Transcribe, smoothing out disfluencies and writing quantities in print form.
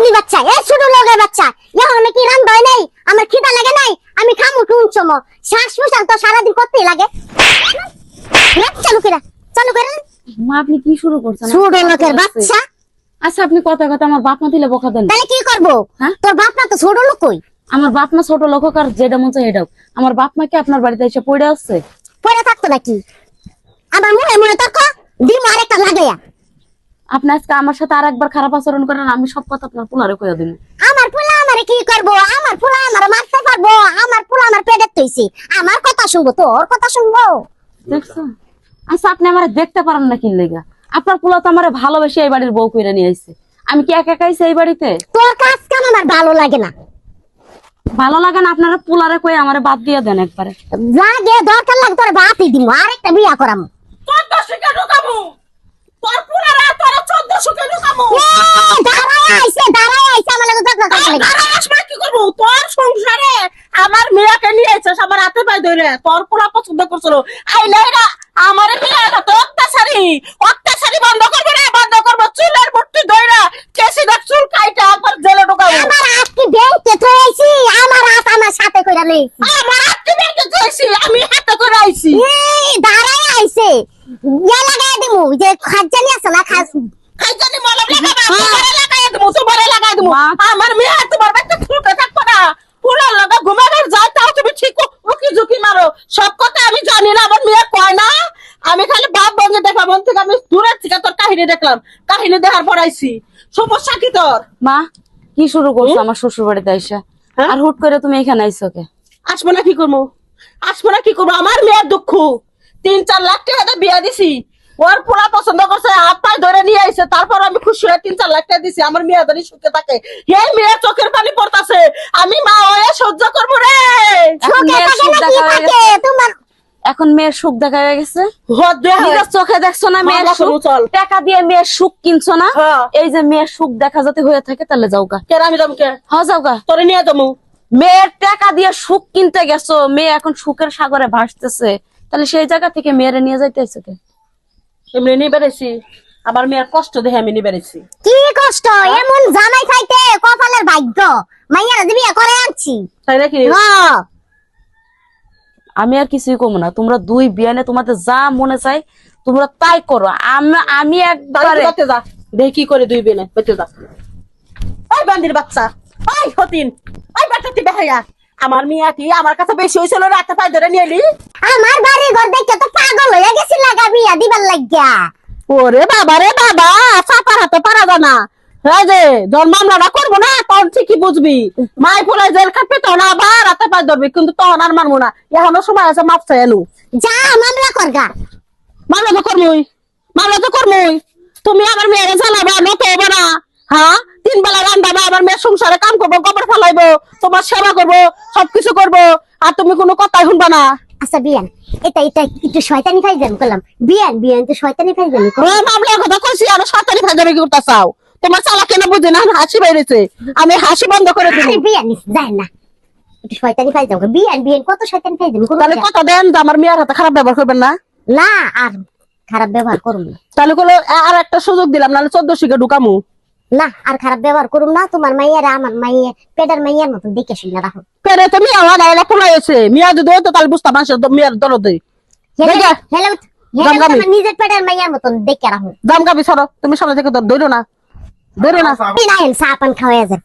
বান্দি বাচ্চা এ ছোট লোকের বাচ্চা এখন কি রান দয় নাই আমার খিদা লাগে নাই আমি খামু কোন সময় শ্বাস প্রশ্বাস তো সারাদিন করতেই লাগে চালু করে মা আপনি কি শুরু করছেন? ছোট লোকের বাচ্চা। আচ্ছা আপনি কথা কথা আমার বাপ মা দিলে বকা দেন, তাহলে কি করবো? হ্যাঁ? তোর বাপ মা তো ছোট লোক কই? আমার বাপ মা ছোট লোক হোক আর যেটা মন চায় এটাও, আমার বাপ মা কি আপনার বাড়িতে এসে পড়ে আসছে? পড়ে থাকতো নাকি? আমার মুখে মুখে তর্ক দিম আরেকটা লাগাইয়া। আপনি আজকে আমার সাথে আর একবার খারাপ আচরণ করেন, আমি সব কথা আপনার পোলারে কইয়া দিব। আমার পোলা আমারে কি করবো? আমার পোলা আমার মারতে পারবো? আমার পোলা আমার পেটে তৈছি, আমার কথা শুনবো তোর কথা শুনবো? দেখছো? আচ্ছা আপনি আমার দেখতে পারেন না কি লেগা? আপনার পোলা তো আমার ভালোবেসে এই বাড়ির বউ কইরা নিয়ে আইছে, আমি কি একা একাইছি এই বাড়িতে? তোর কাজ কাম আমার ভালো লাগে না। ভালো লাগে না? আপনারা পোলারে কই আমারে বাদ দিয়ে দেন একবারে। লাগে দরকার লাগে তোর বাপই দিব আরেকটা বিয়া করামু। 1400 কে ঢুকামু তোর পুরারা তোর 1400 কে ঢুকামু। দাঁড়ায় আইছে আমার লাগে ঝগড়া করতে লাগে। আর আসবে কি করব? তোর সংসারে আমার মেয়াকে নিয়ে আইছস আমার হাতে পাই ধরে, তোর পুরা পছন্দ করছিল আইলে না আমার মেয়াটা তো অত্যাচারী বন্ধ করবে রে, বন্ধ করব চুলের মুঠি ধইরা কেসি দা চুল কাইটা আবার জেলে ঢুকাবো। আমার আজকে ব্যাংকে থইছি, আমার হাত আমার সাথে কইরা নেই। আমার হাতে ব্যাংকে যাইছি, আমি হাতে করে আইছি। দাঁড়ায় আইছে ইয়া লাগাই দিমু যে খাজানি আছে না খাইজানি মলম লাগাবা, তোমারে লাগাই দেবো, তোমারে লাগাই দেবো। আমার মেয়ে তোমার বাচ্চা ফুটে থাকবে না, ফুলার লাগা ঘুমাবার যায় তাও তুমি ঠিক উকি ঝুঁকি মারো। সব কথা আমি জানি না, আমার মেয়ে কয় না। আমি খালি বাপ বন্ধে দেখা মন থেকে আমি দূরের থেকে তোর কাহিনী দেখলাম, কাহিনী দেখার পর আইছি। সমস্যা কি তোর? মা কি শুরু করছো আমার শ্বশুর বাড়িতে আইসা? আর হুট করে তুমি এখানে আইছো কে? আসবো না কি করবো? আসবো না কি করবো? আমার মেয়ের দুঃখ 3-4 লাখ টাকা বিয়া দিছি, ওর পুরা পছন্দ করছে, হাত পায়ে ধরে নিয়ে আইছে, তারপর আমি খুশি হয়ে 3-4 লাখ টাকা দিছি। আমার মেয়ে ধরে সুখে থাকে, এই মেয়ের চোখের পানি পড়তাছে, আমি মা হয়ে সহ্য করবো রে। এখন মেয়ের সুখ দেখা হয়ে গেছে, হদ্দে হয়। নিজের চোখে দেখছো না মেয়ের মাথা সুখ? চল। টাকা দিয়ে মেয়ের সুখ কিনছো না? হ্যাঁ। এই যে মেয়ের সুখ দেখা যাতে হয়ে থাকে তাহলে যাও গা। কেন আমি যাবো? কে হ্যাঁ যাও গা। তোরে নিয়ে যাবো? মেয়ের টাকা দিয়ে সুখ কিনতে গেছো, মেয়ে এখন সুখের সাগরে ভাসতেছে, তাহলে সেই জায়গা থেকে মেয়েরে নিয়ে যাইতেছে কে? এমনি নিয়ে বেড়েছি, আমার মেয়ের কষ্ট দেখে আমি নিয়ে বেড়েছি। কি কষ্ট এমন জামাই খাইতে কপালের ভাগ্য, মাইয়ারা যে বিয়া করে আনছি। তাই নাকি? হ্যাঁ আমি আর কিছুই কমো না, তোমরা দুই বিয়ানে তোমাদের যা মনে চাই তোমরা তাই করো। আমি একবারে বাড়িতে যা, দেখি কি করে দুই বেনে বেঁচে যা। ওই বান্দির বাচ্চা, ওই হতিন, ওই বাচ্চাটি বেহাইয়া, আমার মিয়া কি আমার কাছে বেশি হয়েছিল? রাতে পায়ে ধরে নিয়ে এলি। আমার বাড়ি ঘর দেখে তো পাগল হয়ে গেছি লাগা বিয়া দিবার লাগিয়া। ওরে বাবা রে বাবা, চাপার হাতে পারা জানা। হ্যাঁ যে যখন মামলাটা করবো না তখন ঠিকই বুঝবি, মাই ফুলাই জেল কাটবে তখন আবার রাতে পায়ে ধরবি, কিন্তু তখন আর মানবো না। এখনো সময় আছে, মাপ চাই এলু। যা মামলা করগা। মামলা তো করবই, মামলা তো করবই। তুমি আমার মেয়েরে জ্বালাবা নত হবো না? হ্যাঁ, 3 বেলা রান্দাবা, আমার মেয়ের সংসারে কাম করবো, গোবর ফেলাইবো, তোমার সেবা করবো, সবকিছু করবো, আর তুমি কোনো কথাই শুনবা না। আচ্ছা বিয়ান, এটা একটু শয়তানি ফাইজাম করলাম। বিয়ান তো শয়তানি ফাইজাম মামলার কথা কইছি, আর সরকারি ফাইজারে কি করতে চাও? তোমার চালা কেন বুঝে না? হাসি বেড়েছে, আমি হাসি বন্ধ করে দিই। বিয়ান যায় না, একটু শয়তানি ফাইজাম। বিয়ান কত শয়তানি ফাইজাম। তাহলে কথা দেন যে আমার মেয়ের হাতে খারাপ ব্যবহার করবেন না। না আর খারাপ ব্যবহার করুন না। তাহলে কোনো আর একটা সুযোগ দিলাম, নাহলে 1400 কে ঢুকামু। না আর খারাপ ব্যবহার করুন না। তোমার মাইয়ারা আমার মাইয়া পেটের মাইয়ার মতন দেখে শুনে রাখো। পেরে তো মিয়া হওয়া গাড়ি পোলাইছে, মিয়া যদি হইতো তাহলে বুঝতাম মানুষের মেয়ের দরদে। আমার নিজের পেটের মাইয়ার মতন দেখে রাখো। দাম গাবি সরো, তুমি সামনে থেকে ধরো না, ধরো না। চা পান খাওয়া যায়।